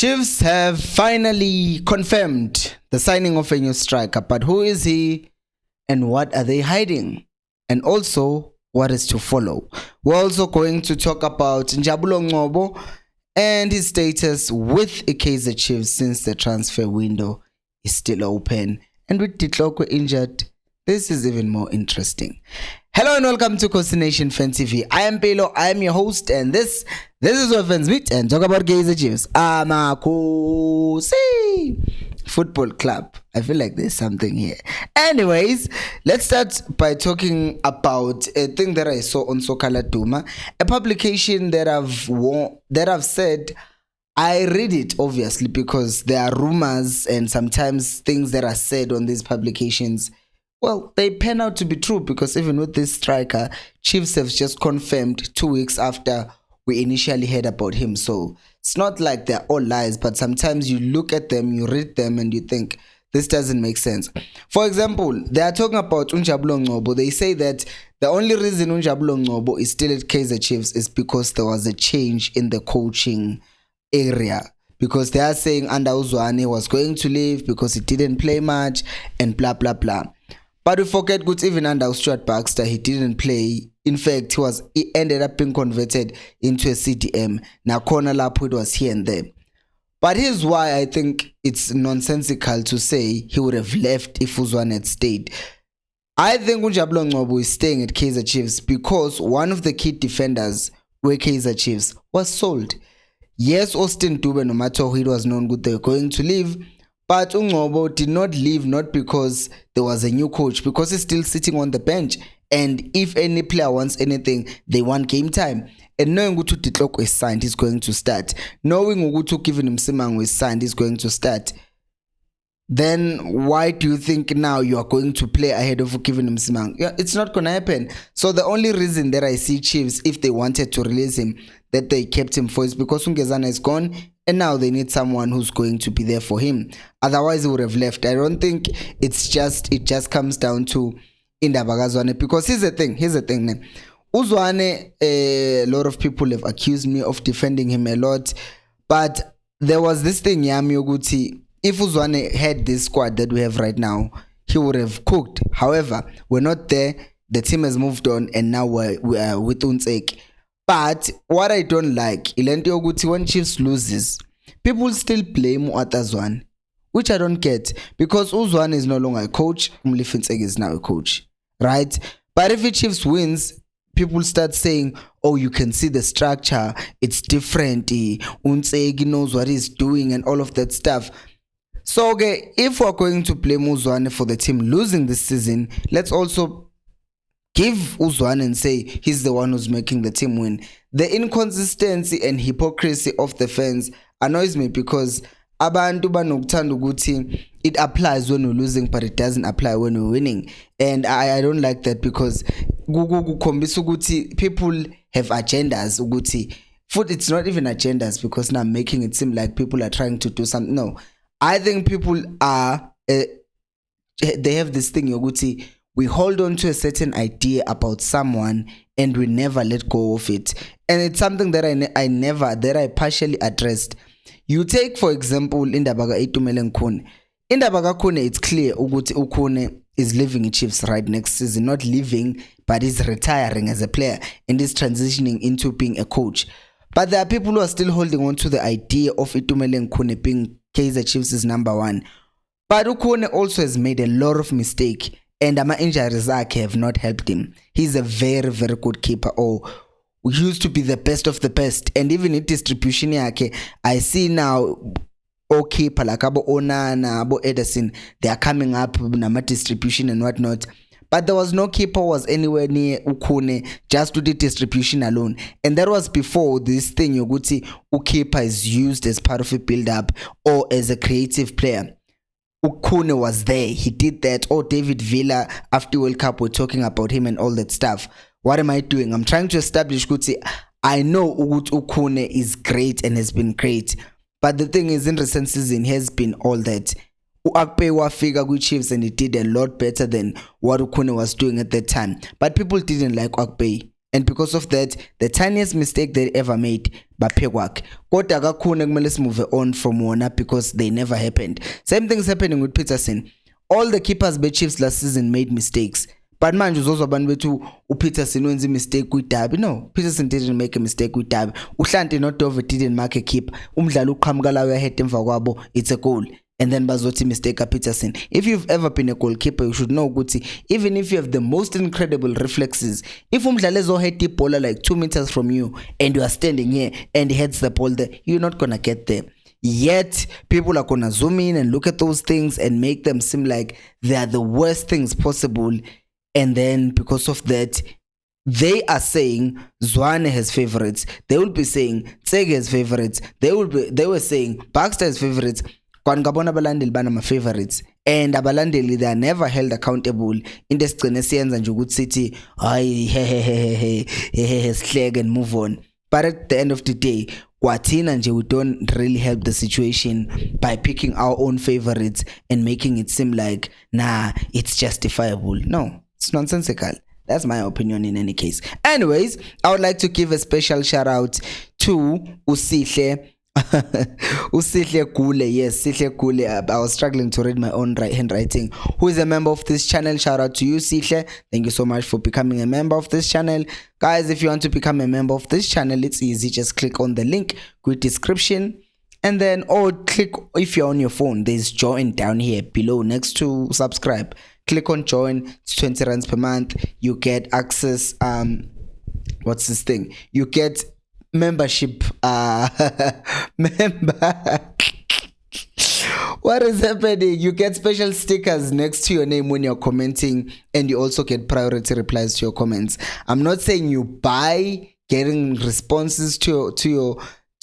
Chiefs have finally confirmed the signing of a new striker, but who is he and what are they hiding? And also, what is to follow? We're also going to talk about Njabulo Ngobo and his status with the Kaizer Chiefs since the transfer window is still open. And with Ditloko injured, this is even more interesting. Hello and welcome to Khosi Nation Fan TV. I am Pelo, I am your host, and this is where fans meet and talk about Kaizer Chiefs. Khosi Football Club. I feel like there's something here. Anyways, let's start by talking about a thing that I saw on Sokala Duma, a publication that I've said. I read it obviously because there are rumors and sometimes things that are said on these publications, well, they pan out to be true, because even with this striker, Chiefs have just confirmed 2 weeks after we initially heard about him. So it's not like they're all lies, but sometimes you look at them, you read them, and you think this doesn't make sense. For example, they are talking about Njabulo Ngobo. They say that the only reason Njabulo Ngobo is still at Kaizer Chiefs is because there was a change in the coaching area. Because they are saying under Uzwane was going to leave because he didn't play much and blah blah blah. But we forget good, even under Stuart Baxter, he didn't play. In fact, he ended up being converted into a CDM. Now corner lapud was here and there. But here's why I think it's nonsensical to say he would have left if Uzwane had stayed. I think Njabulo Ngobo is staying at Kaizer Chiefs because one of the key defenders where Kaizer Chiefs was sold. Yes, Austin Dube no matter who it was known good they were going to leave, but Ngobo did not leave not because there was a new coach, because he's still sitting on the bench, and if any player wants anything, they want game time. And knowing Ugutu Ditloko is signed, he's going to start. Knowing Ugutu Kevin Msimango is signed, he's going to start. Then why do you think now you are going to play ahead of Kevin Msimango? Yeah, it's not going to happen. So the only reason that I see Chiefs, if they wanted to release him, that they kept him for is because Ungezana is gone and now they need someone who's going to be there for him. Otherwise he would have left. I don't think it just comes down to Indaba Zwane, because here's the thing. Uzwane, a lot of people have accused me of defending him a lot, but there was this thing, Yami Oguti, if Uzwane had this squad that we have right now, he would have cooked. However, we're not there. The team has moved on, and now we're with Unsek. But what I don't like, Ilente Oguti, when Chiefs loses, people still blame Uzwane, which I don't get, because Uzwane is no longer a coach. Unsek is now a coach, right? But if the Chiefs wins, people start saying, oh, you can see the structure, it's different. Unsek knows what he's doing and all of that stuff. So, okay, if we're going to blame Uzwane for the team losing this season, let's also give Uzwane and say he's the one who's making the team win. The inconsistency and hypocrisy of the fans annoys me, because abantu banokuthanda ukuthi it applies when we're losing but it doesn't apply when we're winning. And I don't like that, because kukhombisa ukuthi people have agendas ukuthi it's not even agendas, because now I'm making it seem like people are trying to do something. No, I think people are they have this thing yokuthi we hold on to a certain idea about someone and we never let go of it. And it's something that I partially addressed. You take, for example, Indaba Itumele Nkune. Indaba Kune, it's clear ukuthi Ukune is leaving Chiefs right next season. Not leaving, but he's retiring as a player and is transitioning into being a coach. But there are people who are still holding on to the idea of Itumele Nkune being Kaizer Chiefs' number one. But Ukune also has made a lot of mistakes, and ama injuries have not helped him. He's a very, very good keeper. We used to be the best of the best. And even in distribution yake, I see now keeper like Abo Onana, Abo Ederson, they are coming up with nama distribution and whatnot. But there was no keeper who was anywhere near Ukune just to the distribution alone. And that was before this thing Yoguti Ukeeper is used as part of a build-up or as a creative player. Ukune was there. He did that. David Villa after World Cup, we're talking about him and all that stuff. What am I doing? I'm trying to establish Kuti. I know Ukune is great and has been great. But the thing is, in recent season, he has been all that. Akpe wafika with Chiefs and he did a lot better than what Ukune was doing at that time. But people didn't like Akpe. and because of that, the tiniest mistake they ever made, baphekwa. Kodwa akakhona kumele simove on from wona because they never happened. Same thing's happening with Peterson. All the keepers by Chiefs last season made mistakes. But manje uzozwa abantu bethu uPeterson wenza mistake kwiDerby. No, Peterson didn't make a mistake kwiDerby. Uhlante noDove didn't mark a keep. Umdlalo uqhamuka la uyahead emva kwabo, it's a goal. And then bazothi mistake Peterson. If you've ever been a goalkeeper, you should know ukuthi even if you have the most incredible reflexes, if umdlali ezohead ibhola like 2 meters from you and you are standing here and he heads the ball there, you're not gonna get there. Yet people are gonna zoom in and look at those things and make them seem like they are the worst things possible. And then because of that, they are saying Zwane has favorites. They will be saying Tsege has favorites. They were saying Baxter has favorites. Kwangabona abalandeli bana my favorites, and abalandeli they are never held accountable. In the siyenza nje ukuthi sithi hayi he slag and move on. But at the end of the day, kwathina nje we don't really help the situation by picking our own favorites and making it seem like nah, it's justifiable. No, it's nonsensical. That's my opinion in any case. Anyways, I would like to give a special shout out to Usihle Usihle Kule. Yes, Sihle Kule. I was struggling to read my own handwriting. Who is a member of this channel? Shout out to you, Sihle. Thank you so much for becoming a member of this channel. Guys, if you want to become a member of this channel, it's easy. Just click on the link with description. And then, or click, if you're on your phone, there's join down here below next to subscribe. Click on join. It's 20 rands per month. You get access. What's this thing? You get membership. What is happening? You get special stickers next to your name when you're commenting, and you also get priority replies to your comments. I'm not saying you buy getting responses to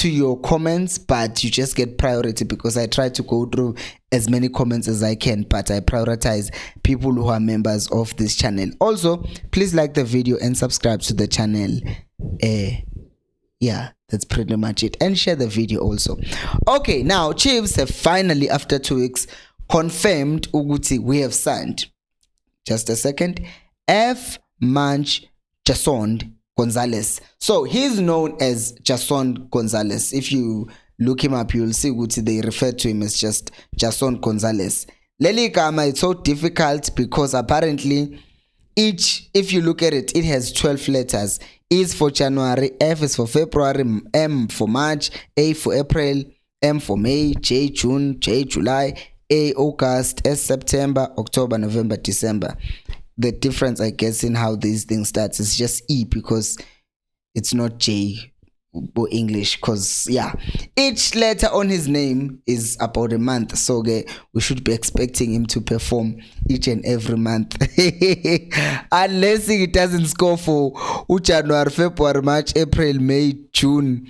your comments, but you just get priority because I try to go through as many comments as I can, but I prioritize people who are members of this channel. Also, please like the video and subscribe to the channel. Yeah, that's pretty much it, and share the video also. Okay, now Chiefs have finally, after 2 weeks, confirmed Uguti we have signed. Just a second. F. Manch Jasond Gonzalez. So he's known as Jason Gonzalez. If you look him up, you'll see Uguti they refer to him as just Jason Gonzalez. Leli Kama, it's so difficult because apparently if you look at it, it has 12 letters. E is for January, F is for February, M for March, A for April, M for May, J June, J July, A August, S September, October, November, December. The difference, I guess, in how these things start is just E because it's not J or English, because yeah, each letter on his name is about a month, so we should be expecting him to perform each and every month unless he doesn't score for January, February, March, April, May, June,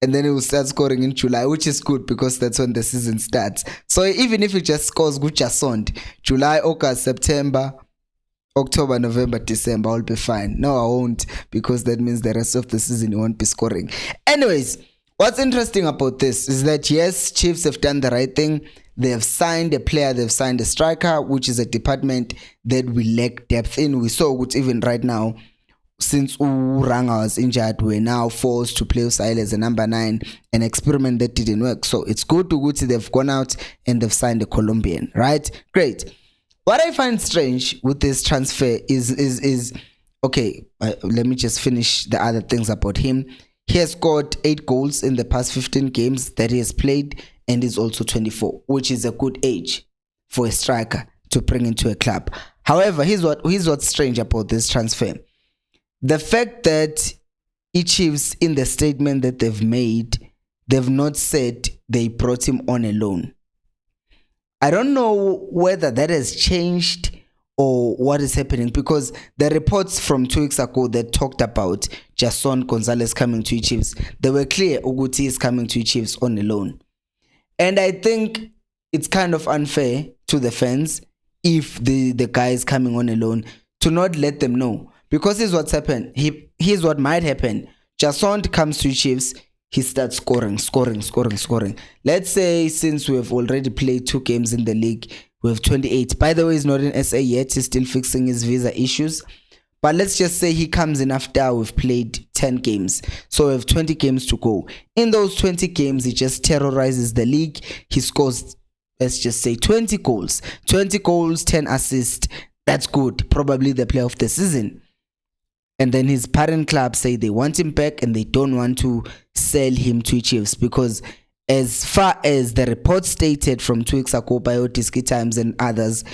and then he will start scoring in July, which is good because that's when the season starts. So even if he just scores Guchasond, July, August, September, October, November, December, I'll be fine. No, I won't, because that means the rest of the season you won't be scoring. Anyways, what's interesting about this is that yes, Chiefs have done the right thing. They have signed a player, they've signed a striker, which is a department that we lack depth in. We saw it even right now, since Uranga was injured, we're now forced to play Usile as a number 9, an experiment that didn't work. So it's good to see they've gone out and they've signed a Colombian, right? Great. What I find strange with this transfer is okay, let me just finish the other things about him. He has scored 8 goals in the past 15 games that he has played, and is also 24, which is a good age for a striker to bring into a club. However, here's what's strange about this transfer. The fact that Chiefs, in the statement that they've made, they've not said they brought him on a loan. I don't know whether that has changed or what is happening, because the reports from 2 weeks ago that talked about Jason Gonzalez coming to Chiefs, they were clear Uguti is coming to Chiefs on a loan. And I think it's kind of unfair to the fans if the guy is coming on a loan to not let them know, because here's what's happened. Here's what might happen. Jason comes to Chiefs, he starts scoring. Let's say since we have already played 2 games in the league, we have 28. By the way, he's not in SA yet. He's still fixing his visa issues. But let's just say he comes in after we've played 10 games. So we have 20 games to go. In those 20 games, he just terrorizes the league. He scores, let's just say 20 goals. 20 goals, 10 assists. That's good. Probably the player of the season. And then his parent club say they want him back and they don't want to sell him to Chiefs, because as far as the report stated from 2 weeks ago by Otiski Times and others,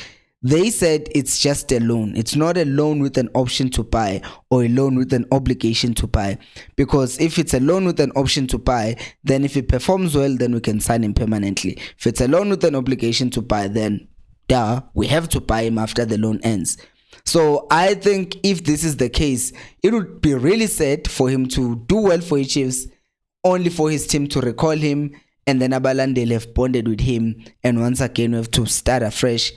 they said it's just a loan. It's not a loan with an option to buy or a loan with an obligation to buy. Because if it's a loan with an option to buy, then if he performs well, then we can sign him permanently. If it's a loan with an obligation to buy, then we have to buy him after the loan ends. So I think if this is the case, it would be really sad for him to do well for his Chiefs, only for his team to recall him, and then Abalandele have bonded with him, and once again we have to start afresh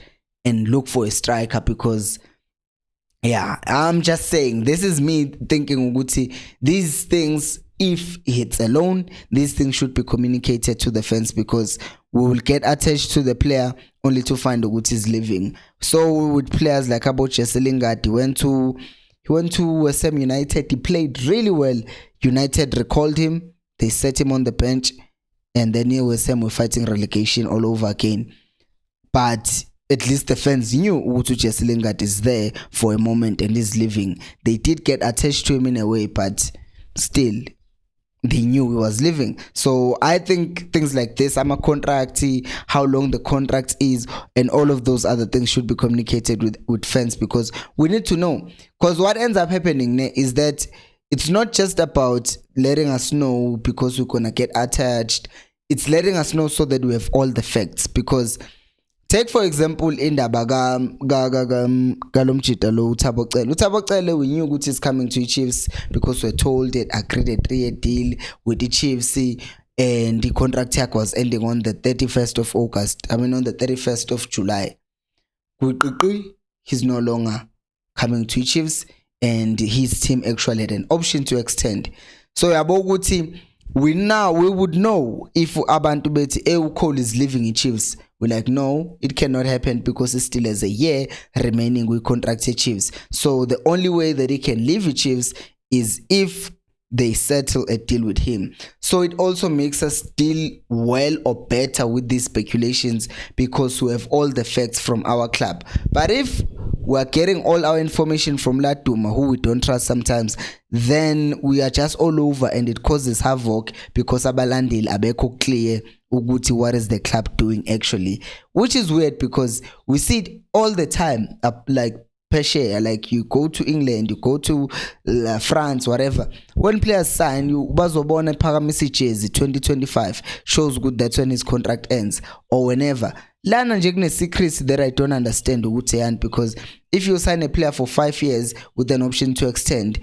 and look for a striker. Because yeah, I'm just saying, this is me thinking Uguti, these things, if it's a loan, these things should be communicated to the fans, because we will get attached to the player only to find Uguti is leaving. So with players like Jesse Lingard, he went to SM United, he played really well. United recalled him, they set him on the bench, and then SM were fighting relegation all over again. But at least the fans knew Uguti Jesse Lingard is there for a moment and is leaving. They did get attached to him in a way, but still they knew he was leaving. So I think things like this, I'm a contractee, how long the contract is, and all of those other things should be communicated with fans, because we need to know. Because what ends up happening is that it's not just about letting us know because we're gonna get attached. It's letting us know so that we have all the facts. Because take for example indaba galomjita lo uThabo, we knew Uguti is coming to Chiefs because we're told it agreed a 3-year deal with the Chiefs, and the contract tag was ending on the 31st of August. On the 31st of July. He's no longer coming to Chiefs, and his team actually had an option to extend. So Uguti, we would know if abantu bethi Cole is leaving in Chiefs. We're like, no, it cannot happen, because he still has a year remaining with contracted Chiefs. So the only way that he can leave the Chiefs is if they settle a deal with him. So it also makes us deal well or better with these speculations, because we have all the facts from our club. But if we're getting all our information from Laduma, who we don't trust sometimes, then we are just all over, and it causes havoc, because abalandeli abekho clear Uguti what is the club doing actually, which is weird, because we see it all the time, like per share. Like you go to England, you go to France, whatever, when players sign, you bazobona phakamisa ijezi 2025 shows good, that's when his contract ends, or whenever. Lana nje kune secrets that I don't understand ukuthi yani, because if you sign a player for 5 years with an option to extend,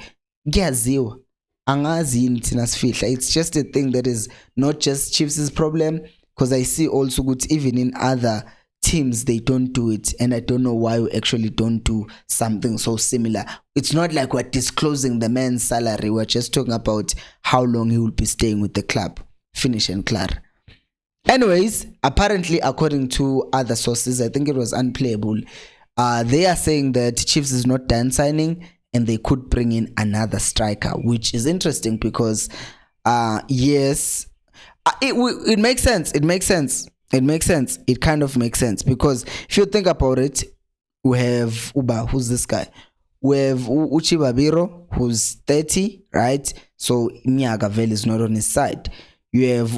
kuyaziwa angazi yini thina sifihla. It's just a thing that is not just Chiefs' problem, because I see also good even in other teams they don't do it, and I don't know why we actually don't do something so similar. It's not like we're disclosing the man's salary, we're just talking about how long he will be staying with the club. Finish and clear. Anyways, apparently according to other sources, I think it was Unplayable, they are saying that Chiefs is not done signing and they could bring in another striker, which is interesting because yes, it makes sense. It kind of makes sense, because if you think about it, we have who's this guy? We have Uchibabiro, who's 30, right? So Miagavel is not on his side. You have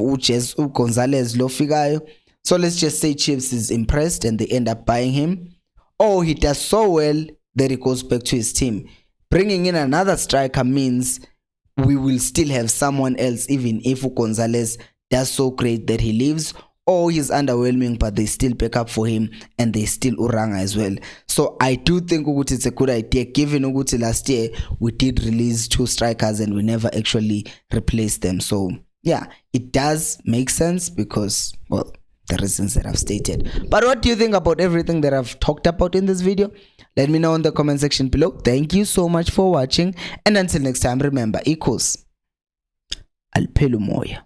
Gonzalez Lofigayo. So let's just say Chiefs is impressed and they end up buying him. Or he does so well that he goes back to his team. Bringing in another striker means we will still have someone else, even if Gonzalez does so great that he leaves, or he's underwhelming, but they still back up for him and they still Uranga as well. So I do think it's a good idea, given last year we did release 2 strikers and we never actually replaced them. So yeah, it does make sense because, well, the reasons that I've stated. But what do you think about everything that I've talked about in this video? Let me know in the comment section below. Thank you so much for watching, and until next time, remember, equals Alpelu Moya.